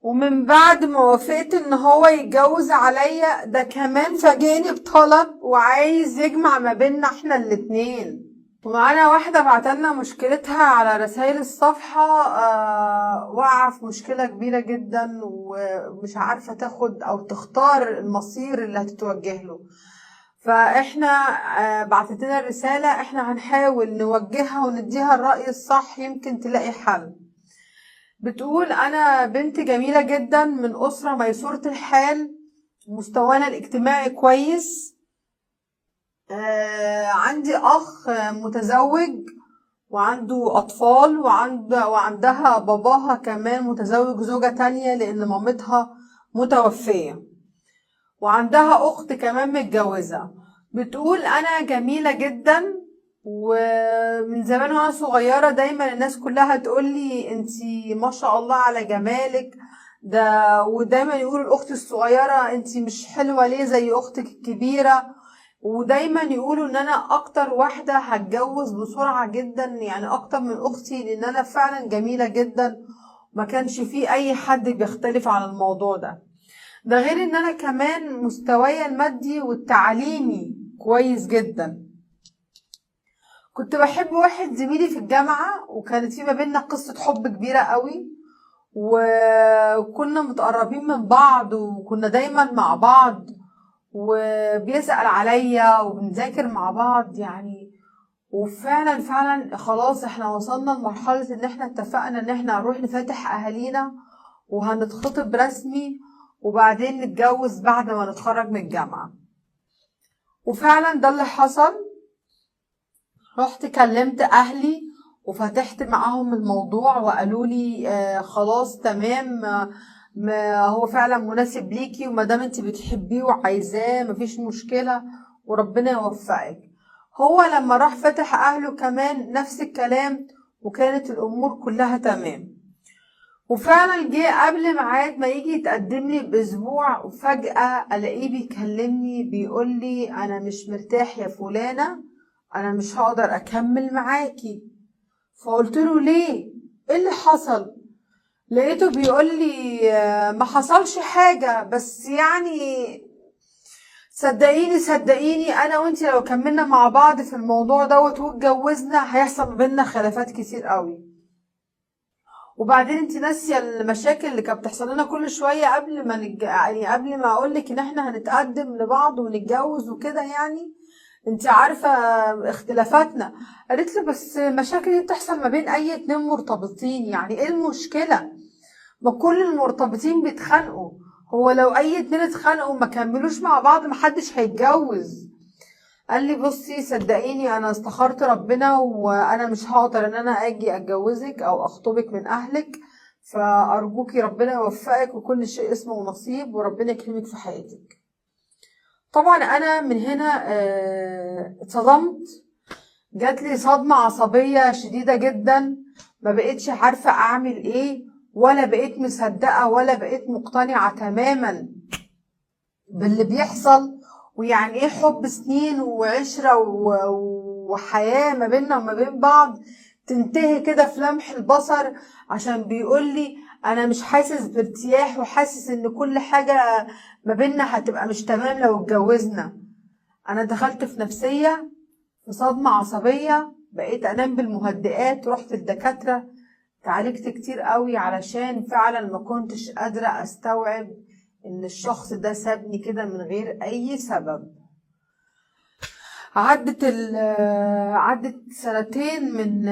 ومن بعد ما وافقت ان هو يتجوز عليا ده كمان فاجئني بطلب وعايز يجمع ما بيننا احنا الاتنين. ومعانا واحدة بعتلنا مشكلتها على رسائل الصفحة، واقعة في مشكلة كبيرة جدا ومش عارفة تاخد او تختار المصير اللي هتتوجه له. فاحنا بعتت لنا الرسالة، احنا هنحاول نوجهها ونديها الرأي الصح يمكن تلاقي حل. بتقول انا بنت جميلة جدا من اسرة ميسورة الحال، مستوانا الاجتماعي كويس، عندي اخ متزوج وعنده اطفال، وعندها باباها كمان متزوج زوجة تانية لان مامتها متوفية، وعندها اخت كمان متجوزة. بتقول انا جميلة جدا، ومن زمان وانا صغيرة دايما الناس كلها تقولي انتي ما شاء الله على جمالك ده، ودايما يقولوا الاخت الصغيرة انتي مش حلوة ليه زي اختك الكبيرة، ودايما يقولوا ان انا اكتر واحدة هتجوز بسرعة جدا، يعني اكتر من اختي، لان انا فعلا جميلة جدا. ما كانش فيه اي حد بيختلف على الموضوع ده. ده غير ان انا كمان مستواي المادي والتعليمي كويس جدا. كنت بحب واحد زميلي في الجامعة، وكانت في ما بيننا قصة حب كبيرة قوي، وكنا متقربين من بعض وكنا دايما مع بعض، وبيسأل عليا وبنذاكر مع بعض يعني. وفعلا فعلا خلاص احنا وصلنا لمرحلة ان احنا اتفقنا ان احنا هنروح نفاتح اهالينا وهنتخطب رسمي، وبعدين نتجوز بعد ما نتخرج من الجامعة. وفعلا ده اللي حصل. رحت كلمت اهلي وفتحت معاهم الموضوع، وقالوا لي خلاص تمام، ما هو فعلا مناسب ليكي، ومادام انت بتحبيه وعايزاه مفيش مشكلة، وربنا يوفقك. هو لما راح فتح اهله كمان نفس الكلام، وكانت الامور كلها تمام. وفعلا جه قبل ميعاد ما يجي يتقدم لي باسبوع، وفجأة الاقيه بيكلمني بيقول لي انا مش مرتاح يا فلانة، انا مش هقدر اكمل معاكي. فقلت له ليه؟ ايه اللي حصل؟ لقيته بيقول لي ما حصلش حاجة، بس يعني صدقيني صدقيني انا وانتي لو كملنا مع بعض في الموضوع دوت واتجوزنا هيحصل بينا خلافات كتير قوي. وبعدين انت ناسيه المشاكل اللي كانت بتحصل لنا كل شويه قبل ما يعني قبل ما اقول لك ان احنا هنتقدم لبعض ونتجوز وكده يعني. انت عارفه اختلافاتنا. قالت لي بس المشاكل دي بتحصل ما بين اي اتنين مرتبطين، يعني ايه المشكله؟ ما كل المرتبطين بيتخانقوا. هو لو اي اتنين اتخانقوا ما كملوش مع بعض محدش هيتجوز. قال لي بصي صدقيني انا استخرت ربنا، وانا مش هقدر ان انا اجي اتجوزك او اخطبك من اهلك، فارجوكي ربنا يوفقك، وكل شيء اسمه نصيب، وربنا يكرمك في حياتك. طبعا انا من هنا اتصدمت، جات لي صدمة عصبية شديدة جدا، ما بقيتش عارفة اعمل ايه، ولا بقيت مصدقة ولا بقيت مقتنعة تماما باللي بيحصل. ويعني ايه حب سنين وعشرة وحياة ما بيننا وما بين بعض تنتهي كده في لمح البصر، عشان بيقولي انا مش حاسس بارتياح، وحاسس ان كل حاجة ما بيننا هتبقى مش تمام لو اتجوزنا. انا دخلت في نفسية، في صدمة عصبية، بقيت انام بالمهدئات، رحت الدكاترة، تعالجت كتير قوي علشان فعلا ما كنتش قادرة استوعب ان الشخص ده سابني كده من غير اي سبب. عدت سنتين من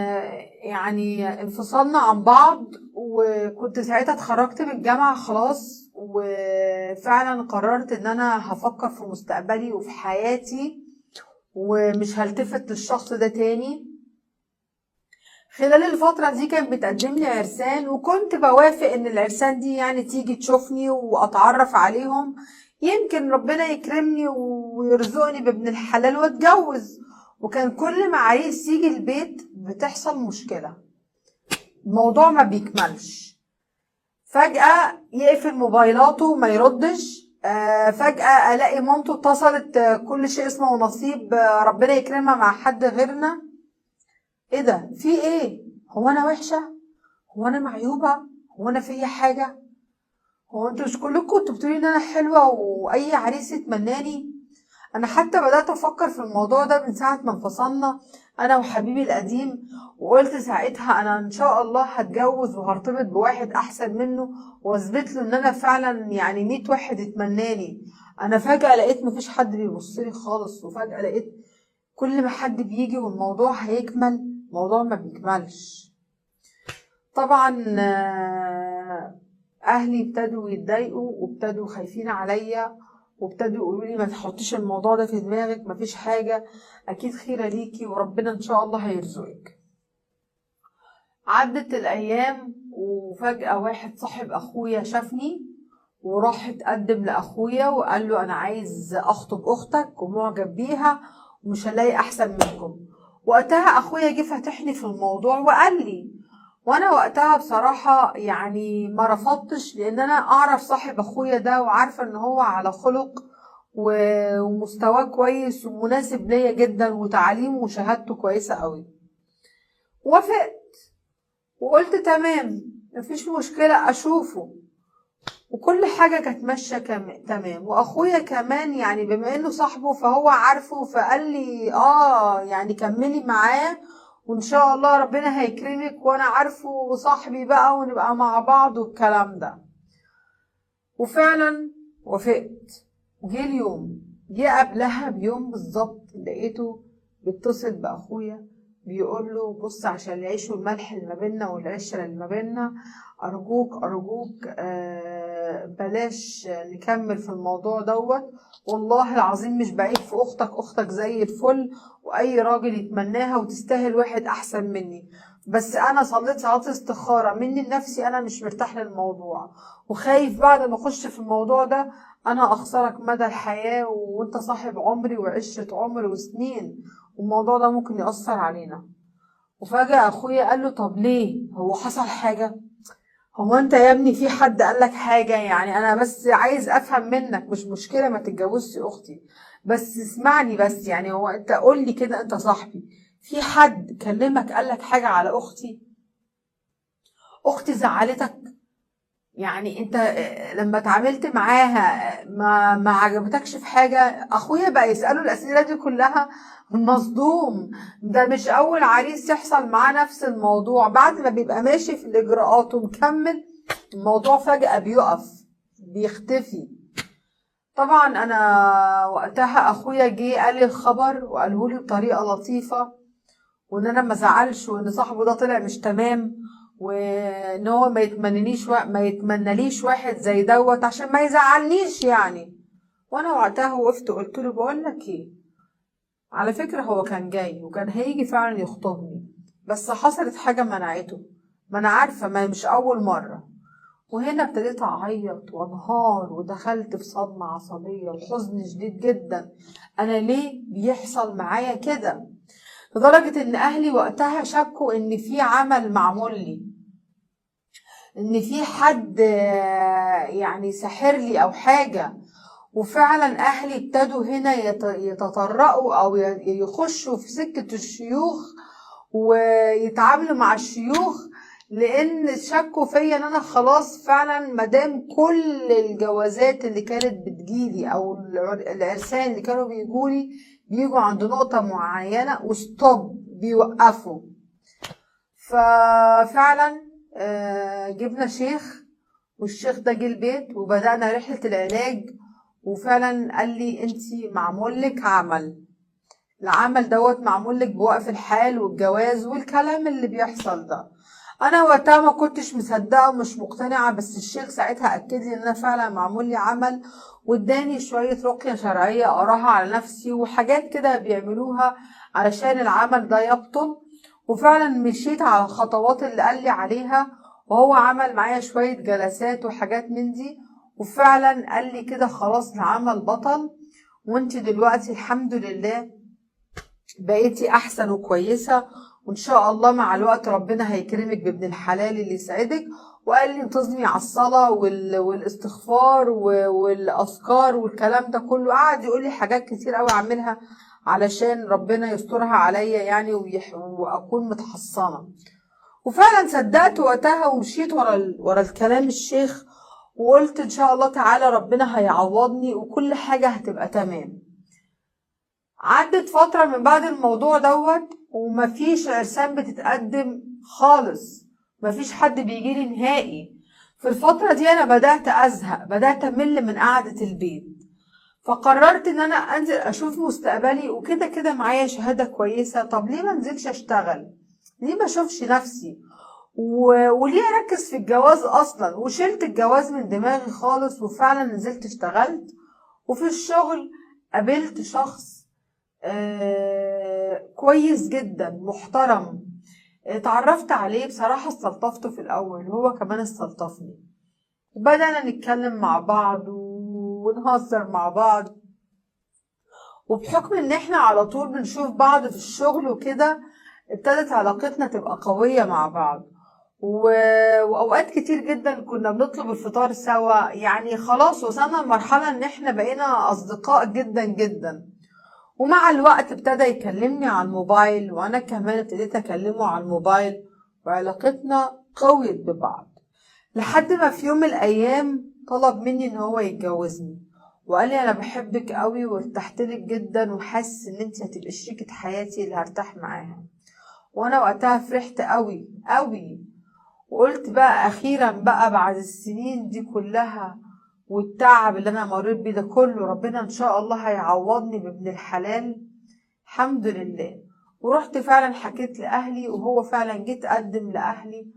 يعني انفصلنا عن بعض، وكنت ساعتها اتخرجت من الجامعة خلاص، وفعلا قررت ان انا هفكر في مستقبلي وفي حياتي، ومش هلتفت للشخص ده تاني. خلال الفترة دي كان بتقدم لي عرسان، وكنت بوافق ان العرسان دي يعني تيجي تشوفني واتعرف عليهم، يمكن ربنا يكرمني ويرزقني بابن الحلال واتجوز. وكان كل ما عريس يجي البيت بتحصل مشكلة، الموضوع ما بيكملش. فجأة يقفل موبايلاته ما يردش، فجأة الاقي مامته اتصلت، كل شيء اسمه نصيب، ربنا يكرمها مع حد غيرنا. ايه ده؟ في ايه؟ هو انا وحشة؟ هو انا معيوبة؟ هو انا فيا حاجة؟ هو انتوا مش كلكم كنتوا بتقولوا ان انا حلوة واي عريس يتمناني؟ انا حتى بدأت افكر في الموضوع ده من ساعة ما انفصلنا انا وحبيبي القديم، وقلت ساعتها انا ان شاء الله هتجوز وهرتبط بواحد احسن منه، واثبت له ان انا فعلا يعني 100 واحد يتمناني. انا فجأة لقيت مفيش حد بيبصلي خالص، وفجأة لقيت كل ما حد بيجي والموضوع هيكمل، الموضوع ما بيكملش. طبعا اهلي ابتدوا يتضايقوا وابتدوا خايفين عليا، وابتدوا يقولوا لي ما تحطيش الموضوع ده في دماغك، مفيش حاجة، اكيد خيرة ليكي وربنا ان شاء الله هيرزقك. عدت الايام وفجأة واحد صاحب اخويا شافني وراح اتقدم لاخويا وقال له انا عايز اخطب اختك ومعجب بيها ومش هلاقي احسن منكم. وقتها اخويا جه فاتحني في الموضوع وقال لي، وانا وقتها بصراحة يعني ما رفضتش، لان انا اعرف صاحب اخويا ده وعارفة ان هو على خلق ومستواه كويس ومناسب ليا جدا وتعليمه وشهادته كويسة قوي. وافقت وقلت تمام، مفيش مشكلة اشوفه، وكل حاجة كانت ماشية تمام. واخويا كمان يعني بما انه صاحبه فهو عارفه، فقال لي يعني كملي معاه وان شاء الله ربنا هيكرمك، وانا عارفه وصاحبي بقى ونبقى مع بعض والكلام ده. وفعلا وافقت. جه اليوم، جه قبلها بيوم بالظبط لقيته بيتصل باخويا بيقول له بص، عشان العيش والملح اللي ما بيننا والعشره اللي ما بيننا، ارجوك ارجوك بلاش نكمل في الموضوع دوت. والله العظيم مش بعيب في اختك، اختك زي الفل واي راجل يتمناها وتستاهل واحد احسن مني، بس انا صليت صلاه استخاره مني لنفسي، انا مش مرتاح للموضوع وخايف بعد ما اخش في الموضوع ده انا اخسرك مدى الحياة، وانت صاحب عمري وعشرة عمر وسنين، والموضوع ده ممكن يأثر علينا. وفجأة اخويا قال له طب ليه، هو حصل حاجة؟ هو انت يا ابني في حد قالك حاجة؟ يعني انا بس عايز افهم منك، مش مشكلة ما تتجوزش اختي، بس اسمعني بس، يعني هو انت قول لي كده، انت صاحبي، في حد كلمك قالك حاجة على اختي؟ اختي زعلتك؟ يعني انت لما اتعاملت معاها ما عجبتكش في حاجة؟ اخويا بقى يسأله الاسئلة دي كلها مصدوم. ده مش اول عريس يحصل معاه نفس الموضوع، بعد ما بيبقى ماشي في الاجراءات ومكمل الموضوع فجأة بيقف، بيختفي. طبعا انا وقتها اخويا جه قال لي الخبر وقاله لي بطريقة لطيفة، وان انا ما زعلش، وان صاحبه ده طلع مش تمام، وان هو ما يتمناليش واحد زي دوت عشان ما يزعلنيش يعني. وانا وقتها وقفت قلت له بقول لك ايه، على فكرة هو كان جاي وكان هيجي فعلا يخطبني، بس حصلت حاجة منعته، ما انا عارفة ما مش اول مرة. وهنا ابتديت اعيط وانهار ودخلت في صدمة عصبية وحزن شديد جدا. انا ليه بيحصل معايا كده؟ لدرجة ان اهلي وقتها شكوا ان في عمل معمول لي، ان في حد يعني ساحر لي او حاجة. وفعلا اهلي ابتدوا هنا يتطرقوا او يخشوا في سكة الشيوخ ويتعاملوا مع الشيوخ، لان شكوا فيا ان انا خلاص فعلا مادام كل الجوازات اللي كانت بتجيلي او العرسان اللي كانوا بيجولي بيجوا عند نقطة معينة وستوب بيوقفوا. ففعلا جبنا شيخ، والشيخ ده جه البيت وبدأنا رحلة العلاج. وفعلا قال لي انتي معمول لك عمل، العمل دوت معمول لك بوقف الحال والجواز والكلام اللي بيحصل ده. انا وقتها ما كنتش مصدقه ومش مقتنعه، بس الشيخ ساعتها اكد لي ان انا فعلا معمول لي عمل، واداني شويه رقيه شرعيه اقراها على نفسي وحاجات كده بيعملوها علشان العمل ده يبطل. وفعلا مشيت على الخطوات اللي قال لي عليها، وهو عمل معايا شويه جلسات وحاجات من دي، وفعلا قال لي كده خلاص العمل بطل، وانت دلوقتي الحمد لله بقيتي احسن وكويسة، وان شاء الله مع الوقت ربنا هيكرمك بابن الحلال اللي يسعدك. وقال لي انتظمي على الصلاة والاستغفار والاذكار والكلام ده كله، قعد يقول لي حاجات كتير قوي اعملها علشان ربنا يسترها عليا يعني واكون متحصنة. وفعلا صدقت وقتها ومشيت ورا الكلام الشيخ، وقلت ان شاء الله تعالى ربنا هيعوضني وكل حاجة هتبقى تمام. عدت فترة من بعد الموضوع ومفيش عرسان بتتقدم خالص، مفيش حد بيجيلي نهائي. في الفترة دي انا بدأت ازهق، بدأت امل من قعدة البيت، فقررت ان انا انزل اشوف مستقبلي، وكده كده معايا شهادة كويسة، طب ليه ما انزلش اشتغل؟ ليه ما اشوفش نفسي؟ وليه اركز في الجواز اصلا؟ وشلت الجواز من دماغي خالص، وفعلا نزلت اشتغلت. وفي الشغل قابلت شخص كويس جدا محترم، اتعرفت عليه بصراحة، استلطفته في الأول وهو كمان استلطفني، وبدأنا نتكلم مع بعض ونهزر مع بعض. وبحكم ان احنا على طول بنشوف بعض في الشغل وكده، ابتدت علاقتنا تبقى قوية مع بعض. وأوقات كتير جدا كنا بنطلب الفطار سوا، يعني خلاص وصلنا لمرحلة ان احنا بقينا أصدقاء جدا جدا. ومع الوقت ابتدى يكلمني على الموبايل، وانا كمان ابتديت اكلمه على الموبايل، وعلاقتنا قويت ببعض. لحد ما في يوم من الايام طلب مني ان هو يتجوزني، وقال لي انا بحبك قوي وارتحت لك جدا، وحاسس ان انت هتبقي شريكة حياتي اللي هرتاح معاها. وانا وقتها فرحت قوي قوي، وقلت بقى اخيرا بقى بعد السنين دي كلها والتعب اللي انا مريت بيه ده كله، ربنا ان شاء الله هيعوضني بابن الحلال. الحمد لله. ورحت فعلا حكيت لاهلي، وهو فعلا جيت اقدم لاهلي.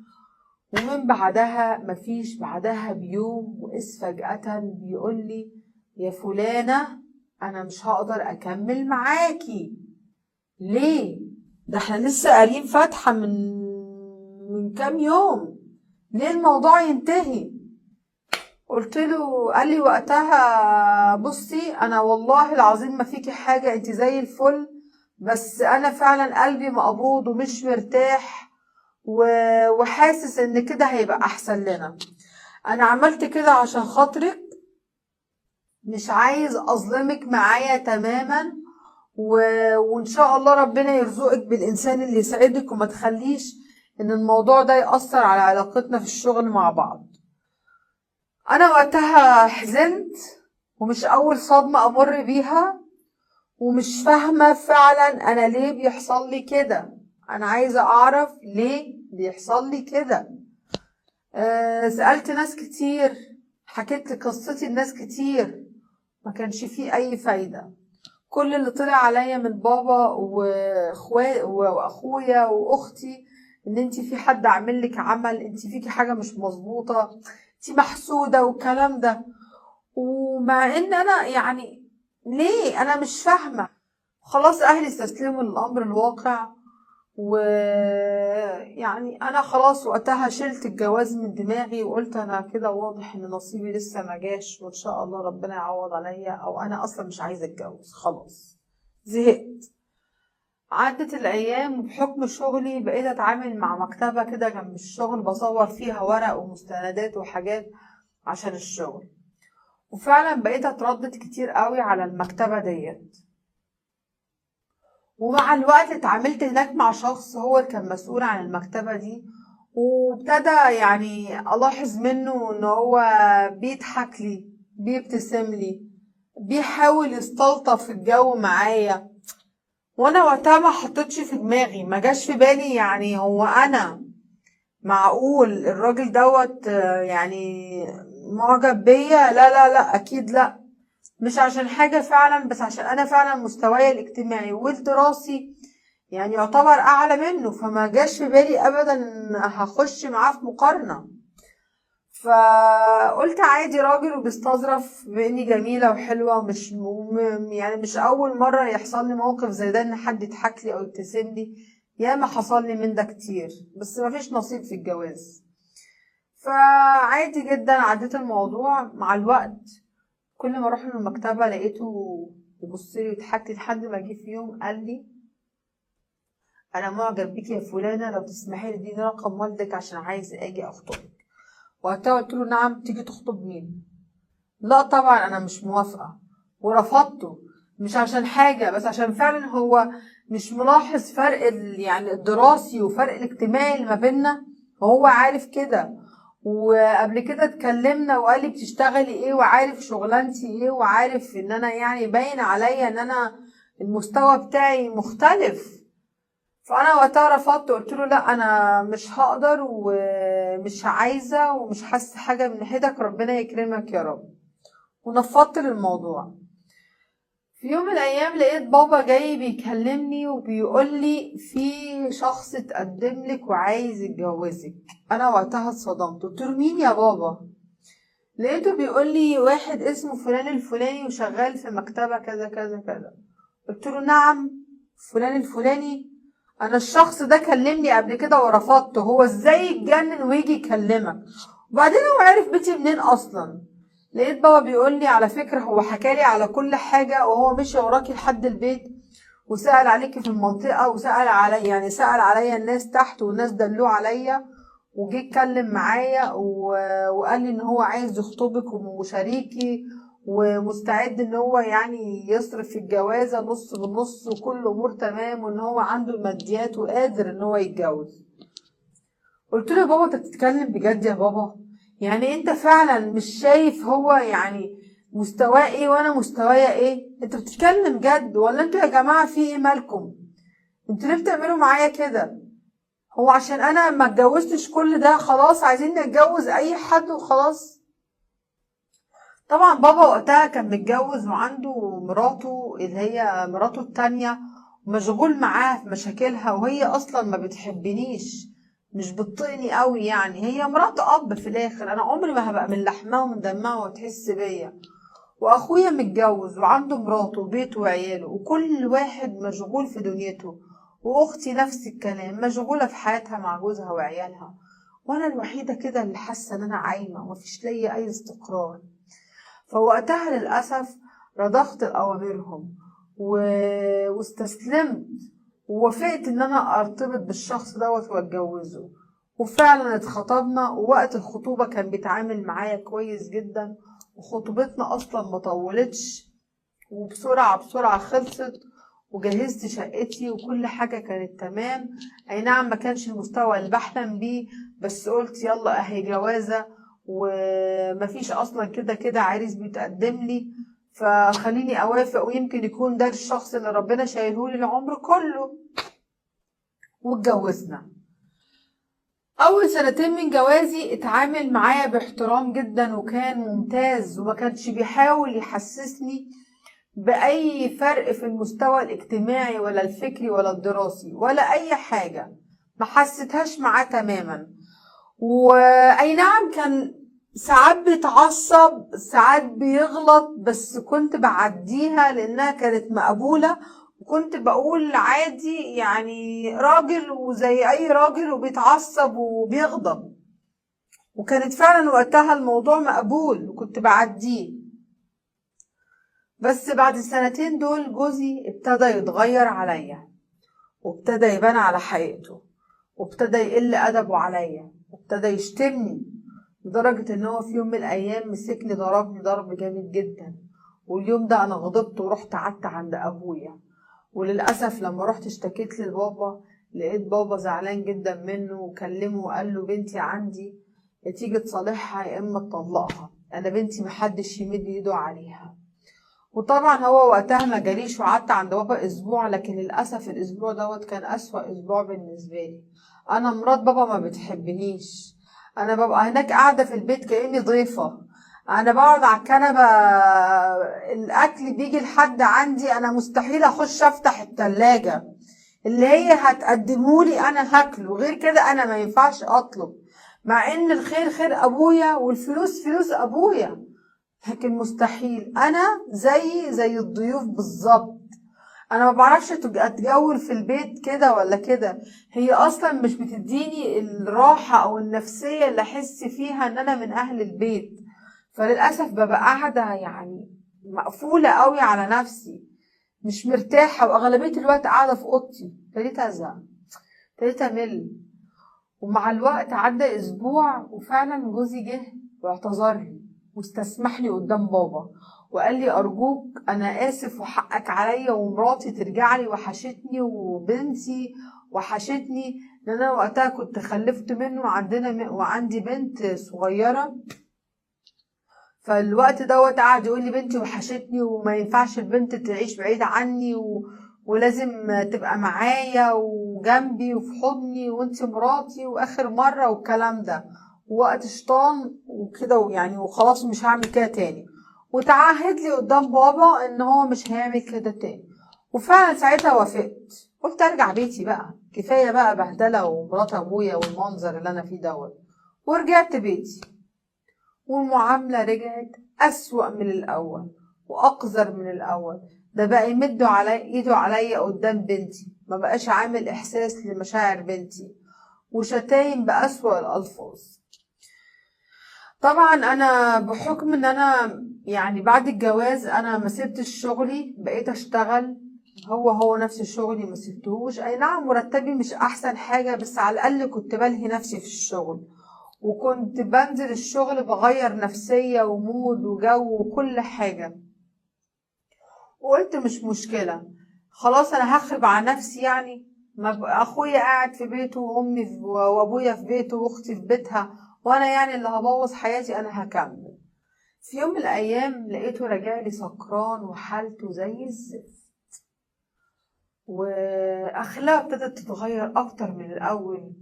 ومن بعدها مفيش بعدها بيوم وقس فجأة بيقول لي يا فلانة انا مش هقدر اكمل معاكي. ليه؟ ده احنا لسه قارين فاتحة من كام يوم، ليه الموضوع ينتهي؟ قلت له، قال لي وقتها بصي انا والله العظيم ما فيكي حاجة، انت زي الفل، بس انا فعلا قلبي مقبوض ومش مرتاح، وحاسس ان كده هيبقى احسن لنا. انا عملت كده عشان خاطرك، مش عايز اظلمك معايا تماما، وان شاء الله ربنا يرزقك بالانسان اللي يسعدك، وما تخليش ان الموضوع ده يأثر على علاقتنا في الشغل مع بعض. انا وقتها حزنت، ومش اول صدمة امر بيها، ومش فاهمة فعلا انا ليه بيحصل لي كده. انا عايزة اعرف ليه بيحصل لي كده. سألت ناس كتير، حكيت قصتي لناس كتير، ما كانش فيه اي فايدة. كل اللي طلع عليا من بابا واخويا واختي ان انتي في حد عامل لك عمل، انتي فيكي حاجة مش مظبوطة، انتي محسودة والكلام ده. ومع ان انا يعني ليه انا مش فاهمة. خلاص اهلي استسلموا للامر الواقع، ويعني انا خلاص وقتها شلت الجواز من دماغي، وقلت انا كده واضح ان نصيبي لسه ما جاش، وان شاء الله ربنا يعوض عليا، او انا اصلا مش عايزه اتجوز خلاص، زهقت. عدت الايام، وبحكم شغلي بقيت اتعامل مع مكتبه كده جنب الشغل، بصور فيها ورق ومستندات وحاجات عشان الشغل. وفعلا بقيت اتردد كتير قوي على المكتبه ديت. ومع الوقت اتعاملت هناك مع شخص هو اللي كان مسؤول عن المكتبة دي، وابتدى يعني ألاحظ منه إن هو بيضحك لي، بيبتسم لي، بيحاول يستلطف الجو معايا. وانا وقتها ما حطيتش في دماغي، ما جاش في بالي يعني هو انا معقول الراجل يعني معجب بيا؟ لا لا لا اكيد لا، مش عشان حاجة فعلا، بس عشان انا فعلا مستواي الاجتماعي والدراسي يعني يعتبر اعلى منه، فما جاش في بالي ابدا ان هخش معاه في مقارنة. فقلت عادي راجل وبيستظرف باني جميلة وحلوة، يعني مش اول مرة يحصل لي موقف زي ده ان حد يضحك لي او يبتسم لي، ياما حصل لي من ده كتير، بس مفيش نصيب في الجواز. فعادي جدا عديت الموضوع. مع الوقت كل ما اروح له المكتبة لقيته يبص لي ويضحك لي، لحد ما جه في يوم قال لي انا معجب بيكي يا فلانة، لو تسمحي لي اديني رقم والدك عشان عايز اجي اخطبك. وقتها قلت له نعم، تيجي تخطب مين؟ لا طبعا انا مش موافقة، ورفضته. مش عشان حاجة، بس عشان فعلا هو مش ملاحظ فرق يعني الدراسي وفرق الاجتماعي اللي ما بيننا، وهو عارف كده. وقبل كده اتكلمنا وقال لي بتشتغلي ايه وعارف شغلانتي ايه وعارف ان انا يعني باين عليا ان انا المستوى بتاعي مختلف. فانا وقتها رفضت، قلت له لا انا مش هقدر ومش عايزه ومش حاسه حاجه من ناحيتك، ربنا يكرمك يا رب، ونفضت للموضوع. في يوم من الايام لقيت بابا جاي بيكلمني وبيقول لي في شخص اتقدم لك وعايز يتجوزك. انا وقتها اتصدمت، قلت له مين يا بابا؟ لقيته بيقول لي واحد اسمه فلان الفلاني وشغال في مكتبه كذا كذا كذا. قلت له نعم، فلان الفلاني؟ انا الشخص ده كلمني قبل كده ورفضته، هو ازاي يتجنن ويجي يكلمك؟ وبعدين هو عارف بيتي منين اصلا؟ لقيت بابا بيقول لي على فكرة هو حكالي على كل حاجة، وهو مشي وراكي لحد البيت وسأل عليكي في المنطقة وسأل علي، يعني سأل عليا الناس تحت والناس دلوه عليا، وجي اتكلم معايا وقال لي ان هو عايز يخطبك وشريكي ومستعد ان هو يعني يصرف في الجوازة نص بالنص وكل الامور تمام، وان هو عنده الماديات وقادر ان هو يتجوز. قلت له يا بابا انت بتتكلم بجد يا بابا؟ يعني انت فعلا مش شايف هو يعني مستواه ايه وانا مستوايا ايه؟ انت بتتكلم جد ولا انتوا يا جماعة في ايه مالكم؟ انتوا ليه بتعملوا معايا كده؟ هو عشان انا ما اتجوزتش كل ده خلاص عايزين نتجوز اي حد وخلاص؟ طبعا بابا وقتها كان متجوز وعنده مراته اللي هي مراته التانية، ومشغول معاها في مشاكلها، وهي اصلا ما بتحبنيش، مش بتطيقني قوي، يعني هي مرات اب في الاخر، انا عمري ما هبقى من لحمها ومن دمها وتحس بيا. واخويا متجوز وعنده مراته وبيته وعياله وكل واحد مشغول في دنيته، واختي نفس الكلام مشغولة في حياتها مع جوزها وعيالها، وانا الوحيدة كده اللي حاسة ان انا عايمة ومفيش ليا اي استقرار. فوقتها للأسف رضخت أوامرهم واستسلمت ووافقت إن أنا أرتبط بالشخص دوت وأتجوزه. وفعلا اتخطبنا، ووقت الخطوبة كان بيتعامل معايا كويس جدا، وخطوبتنا أصلا مطولتش، وبسرعة بسرعة خلصت، وجهزت شقتي وكل حاجة كانت تمام. أي نعم ما كانش المستوى اللي بحلم بيه، بس قلت يلا أهي جوازة ومفيش أصلا كده كده عريس بيتقدم لي، فخليني أوافق ويمكن يكون ده الشخص اللي ربنا شايلهولي العمر كله. واتجوزنا. أول سنتين من جوازي اتعامل معايا باحترام جدا وكان ممتاز، وما كانش بيحاول يحسسني بأي فرق في المستوى الاجتماعي ولا الفكري ولا الدراسي ولا أي حاجة، ما حسيتهاش معاه تماما. وأي نعم كان ساعات بيتعصب ساعات بيغلط، بس كنت بعديها لأنها كانت مقبولة، وكنت بقول عادي يعني راجل وزي أي راجل وبيتعصب وبيغضب، وكانت فعلا وقتها الموضوع مقبول وكنت بعديه. بس بعد السنتين دول جوزي ابتدى يتغير عليا، وابتدى يبان على حقيقته، وابتدى يقل أدبه عليا، وابتدى يشتمني، لدرجة ان هو في يوم من الأيام مسكني ضربني ضرب جامد جدا. واليوم ده أنا غضبت ورحت قعدت عند أبويا. وللأسف لما رحت اشتكيت لبابا لقيت بابا زعلان جدا منه، وكلمه وقال له بنتي عندي، يا تيجي تصالحها يا إما تطلقها، أنا بنتي محدش يمد إيده عليها. وطبعا هو وقتها ما جاليش، وقعدت عند بابا اسبوع، لكن للاسف الاسبوع دوت كان اسوأ اسبوع بالنسبه لي. انا مرات بابا ما بتحبنيش، انا ببقى هناك قاعده في البيت كاني ضيفه، انا بقعد على الكنبه، الاكل بيجي لحد عندي انا مستحيل اخش افتح التلاجة، اللي هي هتقدمهولي انا هاكله، غير كده انا ما ينفعش اطلب، مع ان الخير خير ابويا والفلوس فلوس ابويا، لكن مستحيل. انا زي الضيوف بالظبط، انا ما بعرفش اتجول في البيت كده ولا كده، هي اصلا مش بتديني الراحة او النفسية اللي احس فيها ان انا من اهل البيت. فللاسف ببقى قاعدة يعني مقفولة قوي على نفسي، مش مرتاحة، واغلبية الوقت قاعدة في اوضتي. ابتديت ازهق، ابتديت امل. ومع الوقت عدى اسبوع وفعلا جوزي جه واعتذر لي واستسمح لي قدام بابا، وقال لي ارجوك انا اسف وحقك عليا، ومراتي ترجع لي وحشتني وبنتي وحشتني، لان انا وقتها كنت خلفت منه وعندي بنت صغيرة. فالوقت دوت قعد يقول لي بنتي وحشتني وما ينفعش البنت تعيش بعيدة عني ولازم تبقى معايا وجنبي وفي حضني وانتي مراتي واخر مرة والكلام ده، ووقت شيطان وكده يعني، وخلاص مش هعمل كده تاني. وتعهد لي قدام بابا ان هو مش هيعمل كده تاني. وفعلا ساعتها وافقت، قلت ارجع بيتي بقى، كفاية بقى بهدلة ومرات ابويا والمنظر اللي انا فيه دوت. ورجعت بيتي، والمعاملة رجعت أسوأ من الأول وأقذر من الأول. ده بقى يمدوا علي إيده عليا قدام بنتي، ما بقاش عامل إحساس لمشاعر بنتي، وشتايم بأسوأ الألفاظ. طبعا أنا بحكم إن أنا يعني بعد الجواز أنا ما سبتش شغلي، بقيت أشتغل هو نفس شغلي، ما سبتهوش. أي نعم مرتبي مش أحسن حاجة، بس على الأقل كنت بلهي نفسي في الشغل، وكنت بنزل الشغل بغير نفسية ومود وجو وكل حاجة. وقلت مش مشكلة، خلاص انا هخرب على نفسي يعني. ما اخويا قاعد في بيته وابويا في بيته واختي في بيتها، وانا يعني اللي هبوظ حياتي؟ انا هكمل. في يوم من الايام لقيته راجع لي سكران وحالته زي الزفت، واخلاقه ابتدت تتغير اكتر من الاول،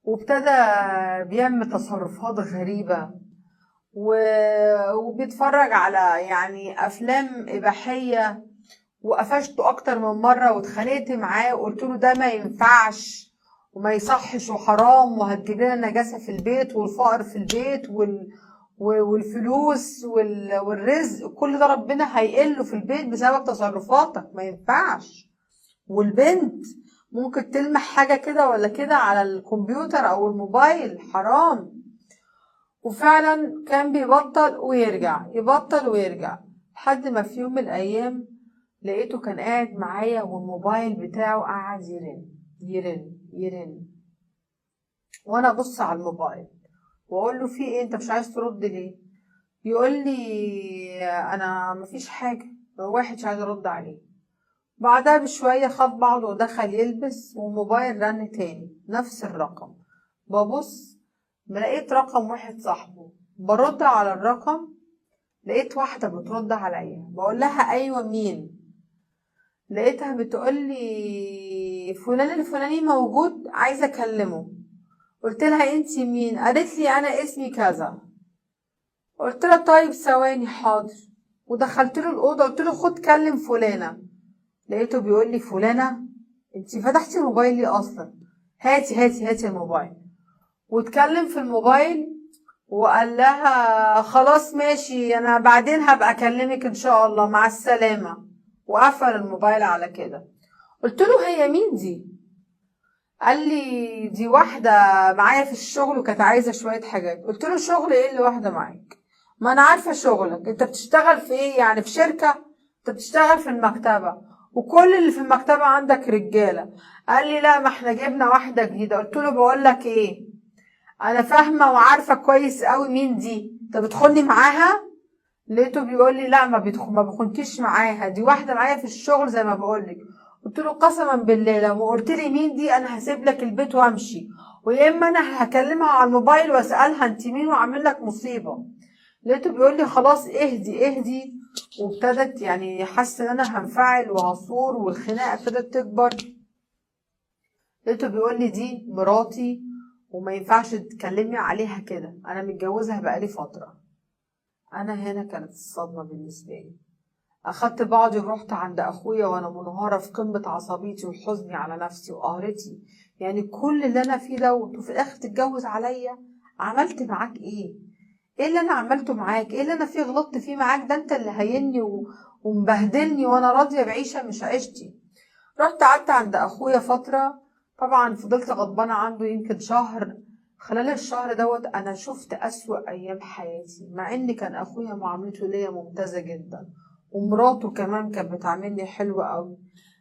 وابتدى بيعمل تصرفات غريبة، وبيتفرج على يعني افلام اباحيه. وقفشته اكتر من مره واتخانقت معاه وقلت له ده ما ينفعش وما يصحش وحرام، وهتجيب لنا نجاسه في البيت والفقر في البيت والفلوس والرزق كل ده ربنا هيقله في البيت بسبب تصرفاتك، ما ينفعش. والبنت ممكن تلمح حاجه كده ولا كده على الكمبيوتر او الموبايل، حرام. وفعلا كان بيبطل ويرجع، يبطل ويرجع، لحد ما في يوم من الأيام لقيته كان قاعد معايا والموبايل بتاعه قاعد يرن يرن يرن. وأنا أبص على الموبايل وأقول له في إيه، أنت مش عايز ترد ليه؟ يقول لي أنا مفيش حاجة، واحد مش عايز أرد عليه. بعدها بشوية خد بعضه ودخل يلبس، والموبايل رن تاني نفس الرقم. ببص لقيت رقم واحد صاحبه، برد على الرقم لقيت واحدة بترد عليا، بقول لها أيوة مين؟ لقيتها بتقول لي فلان الفلاني موجود عايزة أكلمه. قلت لها انتي مين؟ قالت لي أنا اسمي كذا. قلت لها طيب ثواني حاضر، ودخلت له الأوضة قلت له خد كلم فلانة. لقيته بيقول لي فلانة؟ انتي فتحتي الموبايل ليه أصلا؟ هاتي الموبايل. واتكلم في الموبايل وقال لها خلاص ماشي انا بعدين هبقى اكلمك ان شاء الله مع السلامة، وقفل الموبايل على كده. قلت له هي مين دي؟ قال لي دي واحدة معايا في الشغل وكانت عايزة شوية حاجات. قلت له شغل ايه اللي واحدة معاك؟ ما انا عارفة شغلك، انت بتشتغل في ايه يعني، في شركة؟ انت بتشتغل في المكتبة وكل اللي في المكتبة عندك رجالة. قال لي لا ما احنا جبنا واحدة جديدة. قلت له بقول لك ايه، انا فاهمه وعارفه كويس قوي مين دي، انت بتخوني معاها؟ لقيته بيقول لي لا ما بخونكيش معاها، دي واحده معايا في الشغل زي ما بقول لك. قلت له قسما بالله لو قلت لي مين دي انا هسيب لك البيت وامشي، ويا اما انا هكلمها على الموبايل واسالها انت مين واعمل لك مصيبه. لقيته بيقول لي خلاص اهدي اهدي. وابتدت يعني حاسه ان انا هنفعل وهصور والخناقه ابتدت تكبر. لقيته بيقول لي دي مراتي وما ينفعش تكلمي عليها كده، انا متجوزها بقالي فتره. انا هنا كانت الصدمه بالنسبه لي. اخدت بعضي ورحت عند اخويا وانا منهاره في قمه عصبيتي وحزني على نفسي وقهرتي، يعني كل اللي انا فيه ده وفي الاخر تتجوز عليا؟ عملت معاك ايه؟ ايه اللي انا عملته معاك؟ ايه اللي انا فيه غلطت فيه معاك؟ ده انت اللي هيني ومبهدلني وانا راضيه بعيشه مش عيشتي. رحت قعدت عند اخويا فتره، طبعا فضلت غضبانه عنده يمكن شهر. خلال الشهر دوت انا شفت اسوأ ايام حياتي، مع ان كان اخويا معاملته ليا ممتازه جدا ومراته كمان كانت بتعاملني حلوة قوي.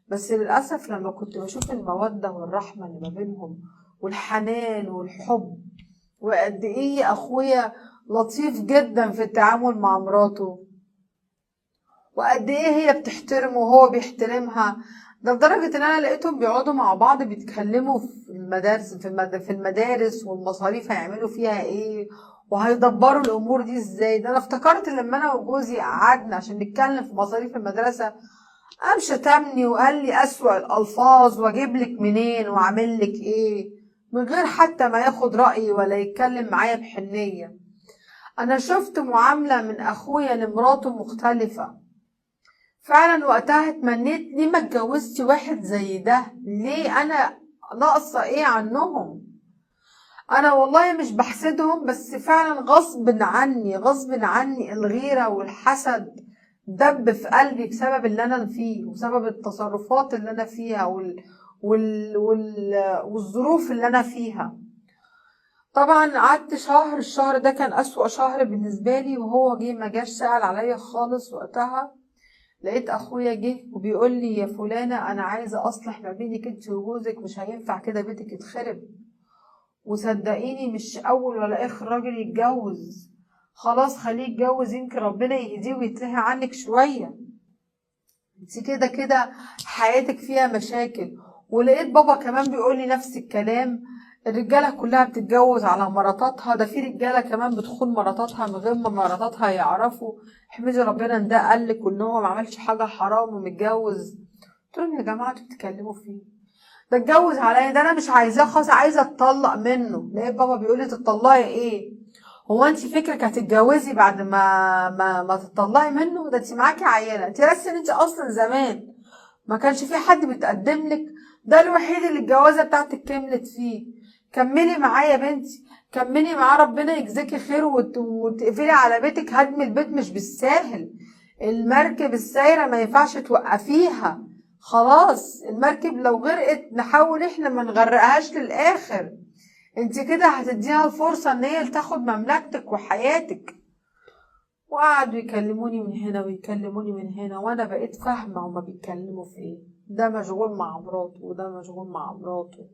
بس للأسف لما كنت بشوف المودة والرحمة اللي ما بينهم والحنان والحب، وقد ايه اخويا لطيف جدا في التعامل مع مراته، وقد ايه هي بتحترمه وهو بيحترمها، ده لدرجة ان انا لقيتهم بيقعدوا مع بعض بيتكلموا في المدارس في المدارس والمصاريف هيعملوا فيها ايه وهيدبروا الامور دي ازاي. ده انا افتكرت لما انا وجوزي قعدنا عشان نتكلم في مصاريف المدرسة قام شتمني وقال لي اسوأ الالفاظ واجيب لك منين واعمل لك ايه، من غير حتى ما ياخد رأيي ولا يتكلم معايا بحنية. انا شفت معاملة من اخويا لمراته مختلفة فعلا. وقتها اتمنيت ليه ما اتجوزتش واحد زي ده، ليه انا ناقصة ايه عنهم. انا والله مش بحسدهم، بس فعلا غصب عني الغيرة والحسد دب في قلبي بسبب اللي انا فيه وسبب التصرفات اللي انا فيها والظروف اللي انا فيها. طبعا قعدت شهر، الشهر ده كان اسوأ شهر بالنسبة لي، وهو جه ما جاش سأل عليا خالص. وقتها لقيت اخويا جه وبيقول لي يا فلانة انا عايزة اصلح ما بينك انت وجوزك، مش هينفع كده بيتك يتخرب. وصدقيني مش اول ولا اخر راجل يتجوز، خلاص خليه يتجوز يمكن ربنا يهديه ويتلهي عنك شوية، انت كده كده حياتك فيها مشاكل. ولقيت بابا كمان بيقول لي نفس الكلام، الرجاله كلها بتتجوز على مراتاتها، ده في رجاله كمان بتخون مراتاتها من غير ما مراتاتها يعرفوا. احمدي ربنا ان ده قالك وان هو ما عملش حاجه حرام ومتجوز. قلت لهم يا جماعه انتوا بتتكلموا فيه، ده اتجوز عليا، ده انا مش عايزاه خالص، عايزه اتطلق منه. لقيت بابا بيقول لي تتطلقي ايه؟ هو انت فكرك هتتجوزي بعد ما تطلقي منه؟ ده انت معاكي عيله، انت بس ان انت اصلا زمان ما كانش في حد بيتقدم لك، ده الوحيد اللي الجوازه بتاعتك كملت فيه. كملي معاه يا بنتي، كملي معاه، ربنا يجزاكي خير وتقفلي على بيتك. هدم البيت مش بالساهل، المركب السايره ما ينفعش توقفيها. خلاص المركب لو غرقت نحاول احنا ما نغرقهاش للاخر، انت كده هتديها الفرصة ان هي تاخد مملكتك وحياتك. وقعدوا يكلموني من هنا ويكلموني من هنا، وانا بقيت فاهمة هما بيتكلموا في ايه. ده مشغول مع مراته وده مشغول مع مراته،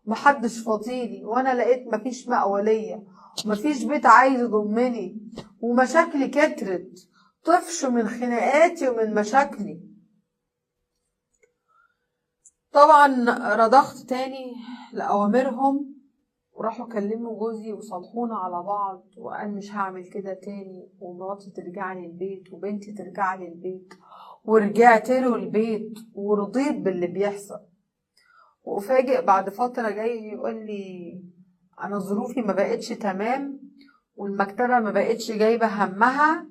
محدش فاضيلي، وانا لقيت مفيش مأوى ليا ومفيش بيت عايز يضمني، ومشاكلي كترت، طفشوا من خناقاتي ومن مشاكلي. طبعا رضخت تاني لأوامرهم، وراحوا كلموا جوزي وصالحونا على بعض، وقال مش هعمل كده تاني، ومراتي ترجع لي البيت وبنتي ترجع لي البيت. ورجعت له البيت ورضيت باللي بيحصل. وأفاجئ بعد فترة جاي يقول لي أنا ظروفي ما بقتش تمام والمكتبة ما بقتش جايبة همها،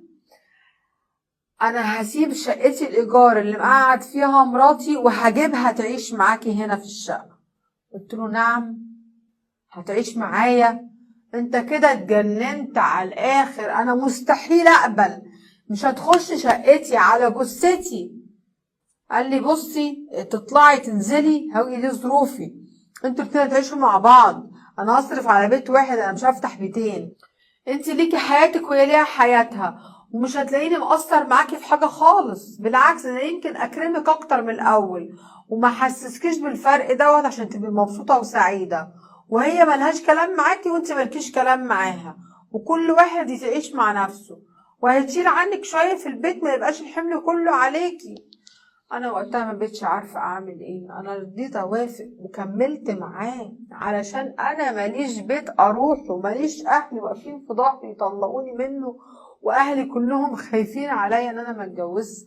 أنا هسيب شقتي الإيجار اللي مقعد فيها مراتي وهجيبها تعيش معاكي هنا في الشقة. قلت له نعم، هتعيش معايا؟ انت كده اتجننت على الاخر، انا مستحيل اقبل، مش هتخش شقتي على جثتي. قال لي بصي تطلعي تنزلي هاجي، دي ظروفي، انتوا الاتنين تعيشوا مع بعض، انا هصرف على بيت واحد، انا مش هفتح بيتين. انت ليكي حياتك وهي ليها حياتها، ومش هتلاقيني مقصر معاكي في حاجة خالص، بالعكس انا يمكن اكرمك اكتر من الاول وما حسسكيش بالفرق دوت عشان تبقي مبسوطة وسعيدة. وهي ملهاش كلام معاكي وانت مالكيش كلام معاها، وكل واحد يتعيش مع نفسه، وهتشيل عنك شوية في البيت، ما يبقاش الحمل كله عليكي. انا وقتها ما بقتش عارفة اعمل ايه، انا رضيت اوافق وكملت معاه علشان انا ماليش بيت اروحه، ماليش اهل واقفين في ظهري يطلقوني منه، واهلي كلهم خايفين عليا ان انا ما اتجوزش،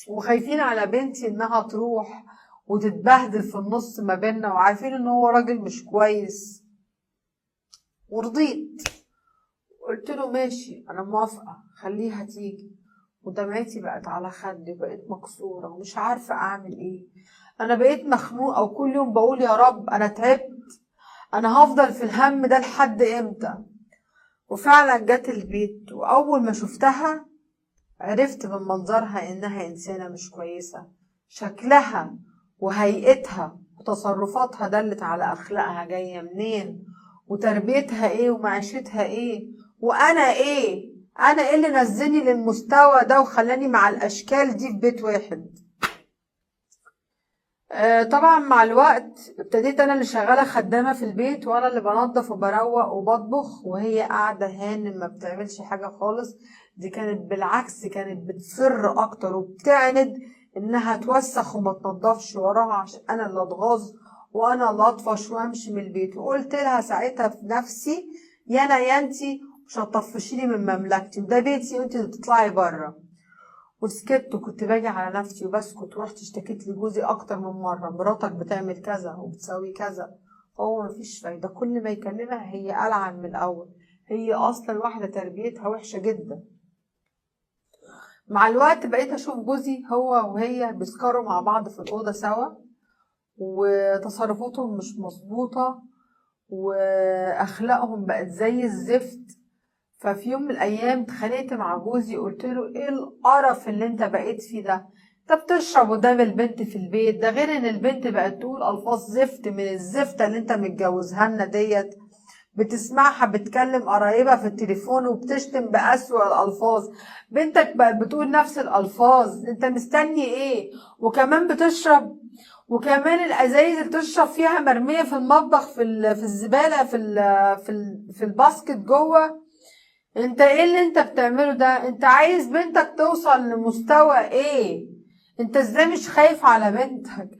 وخايفين على بنتي انها تروح وتتبهدل في النص ما بيننا، وعارفين ان هو راجل مش كويس. ورضيت، قلت له ماشي انا موافقة خليها تيجي. ودمعتي بقت على خدي وبقيت مكسورة ومش عارفة اعمل ايه. انا بقيت مخنوقة وكل يوم بقول يا رب انا تعبت، انا هفضل في الهم ده لحد امتى؟ وفعلا جت البيت، واول ما شفتها عرفت من منظرها انها انسانة مش كويسة، شكلها وهيئتها وتصرفاتها دلت على اخلاقها جاية منين، وتربيتها ايه ومعيشتها ايه، وانا ايه، انا ايه اللي نزلني للمستوى ده وخلاني مع الاشكال دي في بيت واحد. طبعا مع الوقت ابتديت انا اللي شغاله خدامه في البيت، وانا اللي بنظف وبروق وبطبخ، وهي قاعده هانم ما بتعملش حاجه خالص. دي كانت بالعكس، كانت بتصر اكتر وبتعند انها توسخ وما تنضفش وراها عشان انا اللي اتغاظ وانا اللي اطفش وامشي من البيت. وقلت لها ساعتها في نفسي يا انا يا انتي مش هتطفشيني من مملكتي، وده بيتي وانتي اللي تطلعي بره. وسكت وكنت باجي على نفسي وبسكت. ورحت اشتكيت لجوزي اكتر من مره، مراتك بتعمل كذا وبتسوي كذا. هو مفيش فايده، كل ما يكلمها هي ألعن من الاول. هي اصلا واحده تربيتها وحشه جدا. مع الوقت بقيت اشوف جوزي هو وهي بيسكروا مع بعض في الاوضه سوا، وتصرفاتهم مش مظبوطه، واخلاقهم بقت زي الزفت. ففي يوم من الايام اتخانقت مع جوزي، قلت له ايه القرف اللي انت بقيت فيه ده؟ انت بتشرب قدام البنت في البيت، ده غير ان البنت بقت تقول الفاظ زفت من الزفته اللي انت متجوزها لنا ديت. بتسمعها بتكلم قرايبها في التليفون وبتشتم بأسوأ الألفاظ. بنتك بقت بتقول نفس الألفاظ، انت مستني ايه؟ وكمان بتشرب، وكمان الأزايز اللي بتشرب فيها مرمية في المطبخ، في الزبالة، في الباسكت جوه. انت ايه اللي انت بتعمله ده؟ انت عايز بنتك توصل لمستوى ايه؟ انت ازاي مش خايف على بنتك؟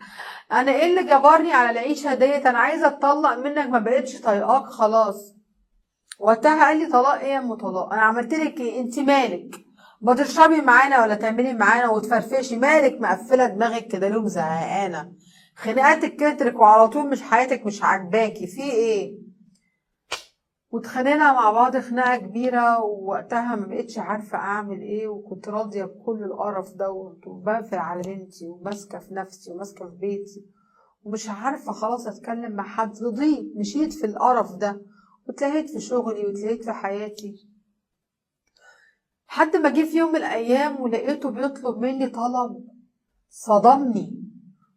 انا ايه اللي جبرني على العيشه ديت؟ انا عايزه اتطلق منك، ما بقتش طايقاك خلاص. وقتها قال لي طلاق ايه يا ام طلاق؟ انا عملت لك ايه؟ انت مالك؟ ما تشربي معانا ولا تعملي معانا وتفرفشي؟ مالك مقفله دماغك كده ليه وزهقانه؟ خناقاتك كترك وعلى طول مش حياتك مش عاجباكي، في ايه؟ واتخانقنا مع بعض خناقه كبيره، ووقتها ما بقتش عارفه اعمل ايه، وكنت راضيه بكل القرف دوت، وبقفل على بنتي وماسكه في نفسي وماسكه في بيتي، ومش عارفة خلاص اتكلم مع حد. رضيت مشيت في القرف ده، واتلهيت في شغلي واتلهيت في حياتي. لحد ما جه في يوم من الايام ولقيته بيطلب مني طلب صدمني،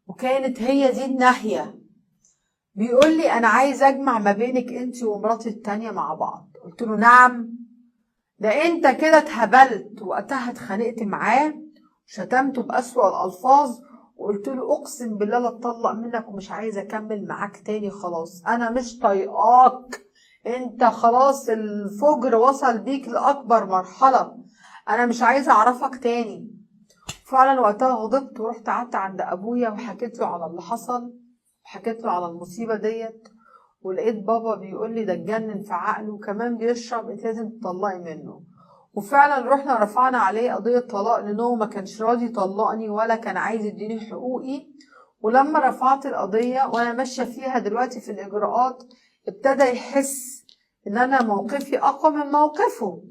وكانت هي دي الناهية. بيقول لي انا عايز اجمع ما بينك انت ومراتي التانية مع بعض. قلت له نعم؟ ده انت كده اتهبلت. وقتها اتخانقت معاه، شتمته بأسوأ الألفاظ، وقلت له اقسم بالله لا اتطلق منك ومش عايزه اكمل معاك تاني، خلاص انا مش طايقاك. انت خلاص الفجر وصل بيك لاكبر مرحله، انا مش عايزه اعرفك تاني. فعلا وقتها غضبت ورحت قعدت عند ابويا وحكيت له على اللي حصل، وحكيت له على المصيبه ديت. ولقيت بابا بيقول لي ده اتجنن في عقله وكمان بيشرب، انت لازم تطلقي منه. وفعلا رحنا رفعنا عليه قضية طلاق، لأنه ما كانش راضي يطلقني ولا كان عايز يديني حقوقي. ولما رفعت القضية وأنا ماشية فيها دلوقتي في الإجراءات، ابتدى يحس إن أنا موقفي أقوى من موقفه.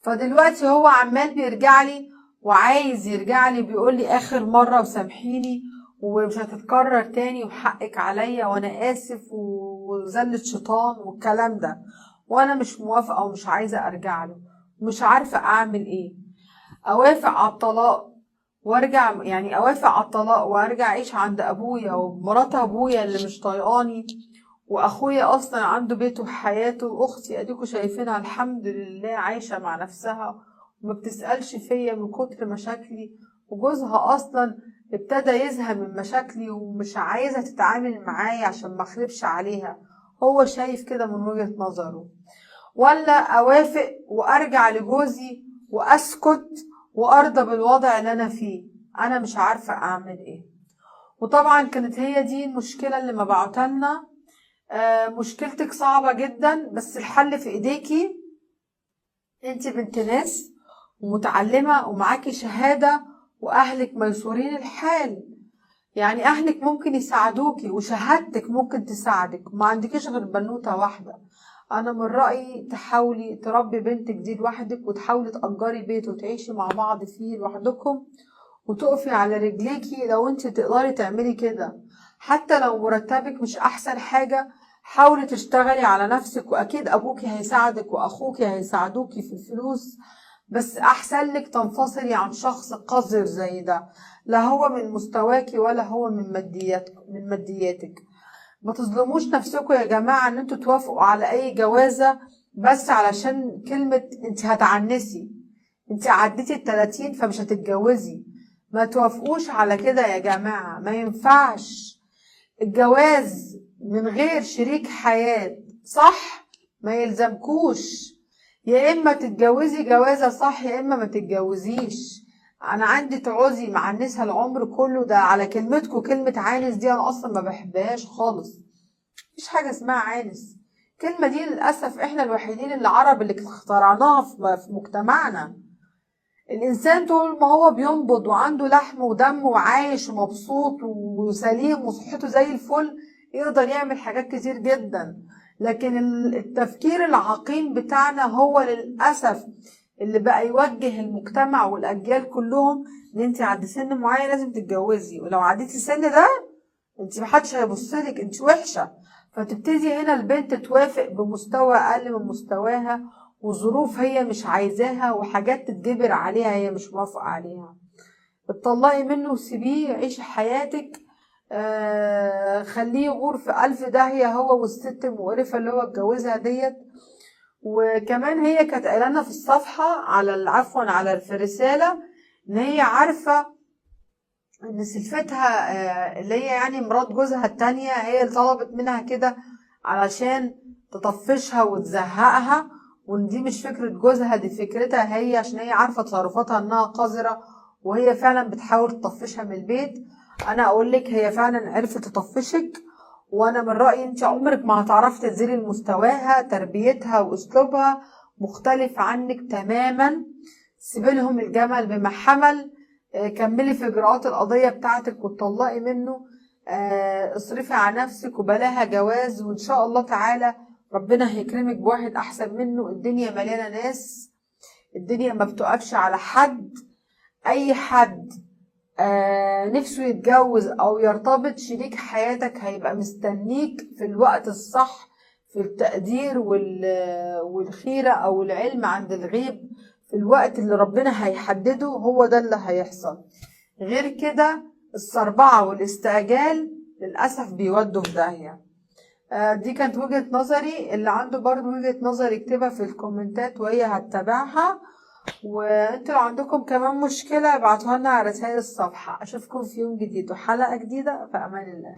فدلوقتي هو عمال بيرجع لي وعايز يرجع لي، بيقول لي آخر مرة وسامحيني ومش هتتكرر تاني وحقك عليا وأنا آسف وزلة شيطان والكلام ده. وأنا مش موافقة ومش عايزة أرجع له، مش عارفة أعمل إيه. أوافق على الطلاق وارجع، يعني أوافق على الطلاق وارجع أعيش عند أبويا ومرات أبويا اللي مش طايقاني، واخويا اصلا عنده بيته وحياته، واختي اديكوا شايفينها الحمد لله عايشه مع نفسها وما بتسالش فيا من كتر مشاكلي، وجوزها اصلا ابتدى يزهق من مشاكلي ومش عايزه تتعامل معايا عشان ما اخربش عليها. هو شايف كده من وجهه نظره. ولا اوافق وارجع لجوزي واسكت وارضى بالوضع اللي انا فيه؟ انا مش عارفه اعمل ايه. وطبعا كانت هي دي المشكله اللي مبعوتلنا. مشكلتك صعبة جدا بس الحل في ايديكي. انت بنت ناس ومتعلمة ومعاكي شهادة، واهلك ميسورين الحال، يعني اهلك ممكن يساعدوكي وشهادتك ممكن تساعدك، ما عندكيش غير بنوتة واحدة. انا من رأيي تحاولي تربي بنتك دي لوحدك، وتحاولي تأجري بيت وتعيشي مع بعض فيه لوحدكم، وتقفي على رجليكي لو انت تقدري تعملي كده. حتى لو مرتبك مش احسن حاجة، حاولي تشتغلي على نفسك، واكيد ابوكي هيساعدك واخوكي هيساعدوكي في الفلوس. بس احسن لك تنفصلي عن شخص قذر زي ده، لا هو من مستواكي ولا هو من مادياتك. ما تظلموش نفسكم يا جماعة ان انتوا توافقوا على اي جوازة بس علشان كلمة انت هتعنسي، انت عديتي ال30 فمش هتتجوزي. ما توافقوش على كده يا جماعة، ما ينفعش. الجواز من غير شريك حياة صح ما يلزمكوش. يا اما تتجوزي جوازة صح يا اما ما تتجوزيش. انا عندي تعوزي معنسها العمر كله، ده على كلمتكم كلمة عانس دي انا اصلا ما بحبهاش خالص. مفيش حاجة اسمها عانس. الكلمة دي للأسف احنا الوحيدين العرب اللي اخترعناها في مجتمعنا. الإنسان طول ما هو بينبض وعنده لحم ودم وعايش ومبسوط وسليم وصحته زي الفل يقدر يعمل حاجات كتير جدا. لكن التفكير العقيم بتاعنا هو للأسف اللي بقى يوجه المجتمع والأجيال كلهم ان انت عند سن معين لازم تتجوزي، ولو عديتي السن ده انت محدش هيبصلك، انت وحشة. فتبتدي هنا البنت توافق بمستوى أقل من مستواها، وظروف هي مش عايزاها، وحاجات تتجبر عليها هي مش موافقة عليها. اتطلقي منه وسيبيه، عيشي حياتك. خليه يغور في 1000 داهية هو والست المقرفة اللي هو اتجوزها ديت. وكمان هي كانت قايلة في الصفحة عفوا على في الرسالة ان هي عارفة ان سلفتها اللي هي يعني مرات جوزها التانية هي اللي طلبت منها كده علشان تطفشها وتزهقها، وان دي مش فكرة جوزها، دي فكرتها هي، عشان هي عارفة تصرفاتها انها قذرة وهي فعلا بتحاول تطفشها من البيت. انا اقولك هي فعلا عرفت تطفشك، وانا من رأيي انت عمرك ما هتعرفي تنزلي لمستواها، تربيتها واسلوبها مختلف عنك تماما. سيبي لهم الجمل بما حمل. كملي في اجراءات القضية بتاعتك وتطلقي منه. اصرفي على نفسك وبلاها جواز، وان شاء الله تعالى ربنا هيكرمك بواحد احسن منه. الدنيا مليانة ناس، الدنيا ما بتقفش على حد. اي حد نفسه يتجوز او يرتبط، شريك حياتك هيبقى مستنيك في الوقت الصح، في التقدير والخيرة او العلم عند الغيب، في الوقت اللي ربنا هيحدده هو ده اللي هيحصل. غير كده السربعة والاستعجال للأسف بيودوا في داهية. دي كانت وجهة نظري، اللي عنده برضو وجهة نظر يكتبها في الكومنتات وهي هتتابعها. وانتوا لو عندكم كمان مشكلة ابعتوها لنا على رسائل الصفحة. اشوفكم في يوم جديد وحلقة جديدة، في امان الله.